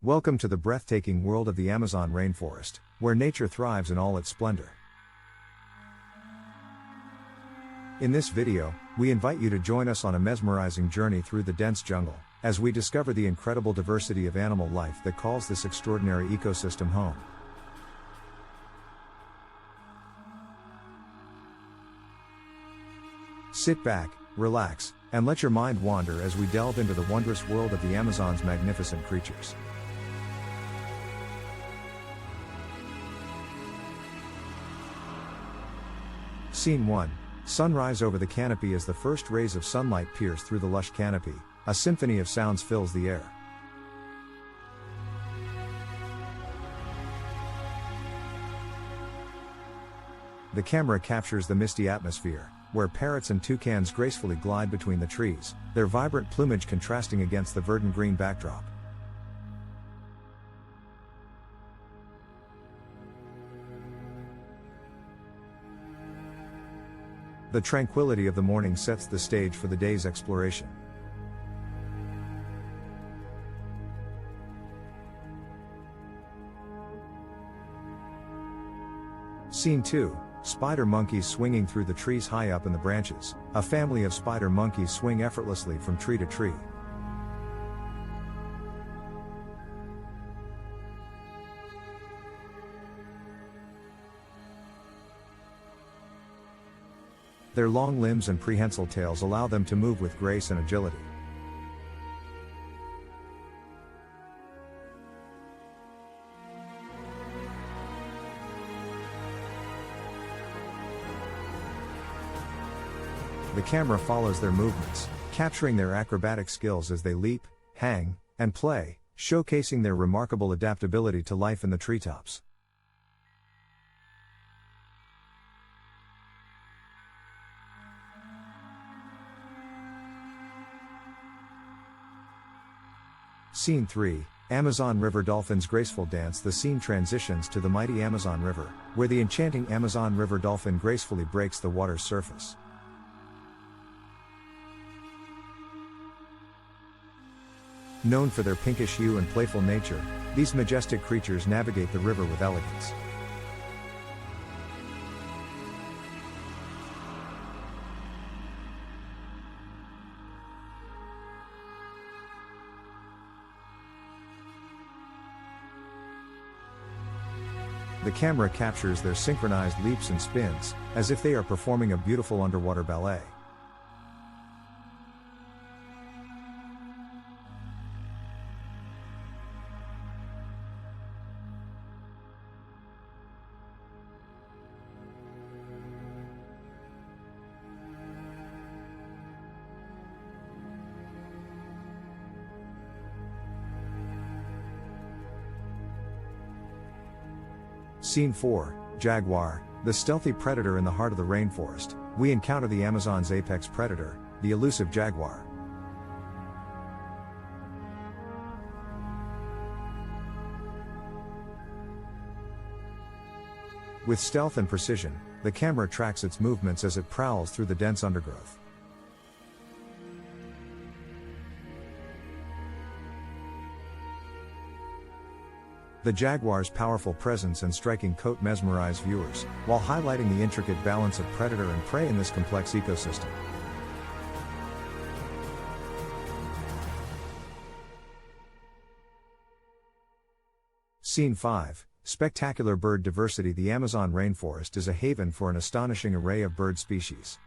Welcome to the breathtaking world of the Amazon rainforest, where nature thrives in all its splendor. In this video, we invite you to join us on a mesmerizing journey through the dense jungle, as we discover the incredible diversity of animal life that calls this extraordinary ecosystem home. Sit back, relax, and let your mind wander as we delve into the wondrous world of the Amazon's magnificent creatures. Scene 1. Sunrise over the canopy. As the first rays of sunlight pierce through the lush canopy, a symphony of sounds fills the air. The camera captures the misty atmosphere, where parrots and toucans gracefully glide between the trees, their vibrant plumage contrasting against the verdant green backdrop. The tranquility of the morning sets the stage for the day's exploration. Scene 2. Spider monkeys swinging through the trees. High up in the branches, a family of spider monkeys swing effortlessly from tree to tree. Their long limbs and prehensile tails allow them to move with grace and agility. The camera follows their movements, capturing their acrobatic skills as they leap, hang, and play, showcasing their remarkable adaptability to life in the treetops. Scene 3. Amazon River dolphins graceful dance. The scene transitions to the mighty Amazon River, where the enchanting Amazon River dolphin gracefully breaks the water's surface. Known for their pinkish hue and playful nature, these majestic creatures navigate the river with elegance. The camera captures their synchronized leaps and spins, as if they are performing a beautiful underwater ballet. Scene 4. Jaguar, the stealthy predator in the heart of the rainforest. We encounter the Amazon's apex predator, the elusive jaguar. With stealth and precision, the camera tracks its movements as it prowls through the dense undergrowth. The jaguar's powerful presence and striking coat mesmerize viewers, while highlighting the intricate balance of predator and prey in this complex ecosystem. Scene 5. Spectacular bird diversity. The Amazon rainforest is a haven for an astonishing array of bird species.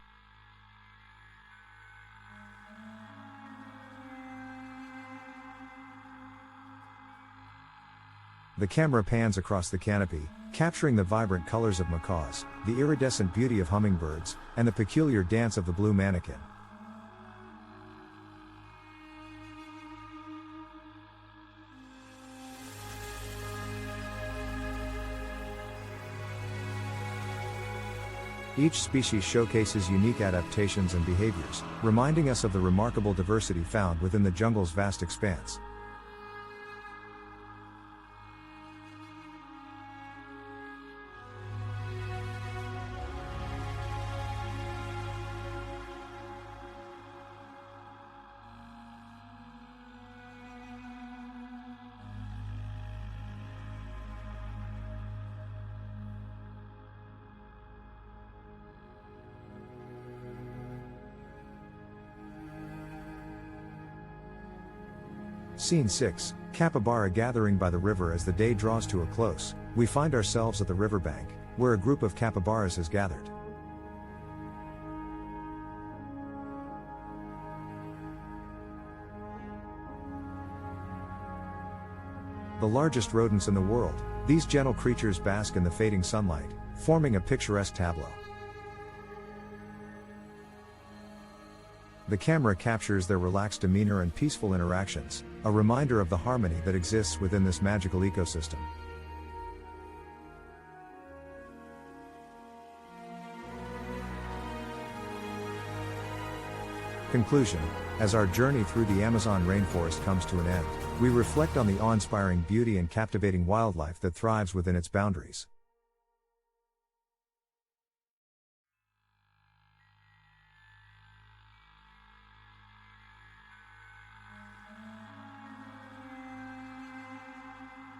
The camera pans across the canopy, capturing the vibrant colors of macaws, the iridescent beauty of hummingbirds, and the peculiar dance of the blue manakin. Each species showcases unique adaptations and behaviors, reminding us of the remarkable diversity found within the jungle's vast expanse. Scene 6, Capybara gathering by the river. As the day draws to a close, we find ourselves at the riverbank, where a group of capybaras has gathered. The largest rodents in the world, these gentle creatures bask in the fading sunlight, forming a picturesque tableau. The camera captures their relaxed demeanor and peaceful interactions, a reminder of the harmony that exists within this magical ecosystem. Conclusion: as our journey through the Amazon rainforest comes to an end, we reflect on the awe-inspiring beauty and captivating wildlife that thrives within its boundaries.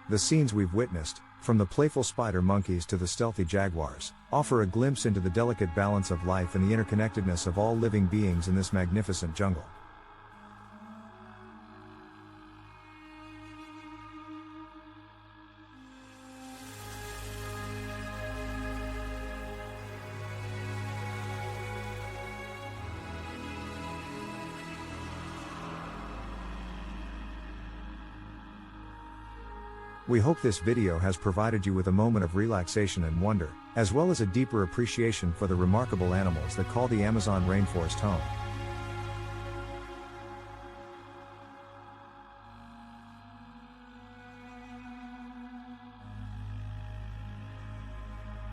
The scenes we've witnessed, from the playful spider monkeys to the stealthy jaguars, offer a glimpse into the delicate balance of life and the interconnectedness of all living beings in this magnificent jungle. We hope this video has provided you with a moment of relaxation and wonder, as well as a deeper appreciation for the remarkable animals that call the Amazon rainforest home.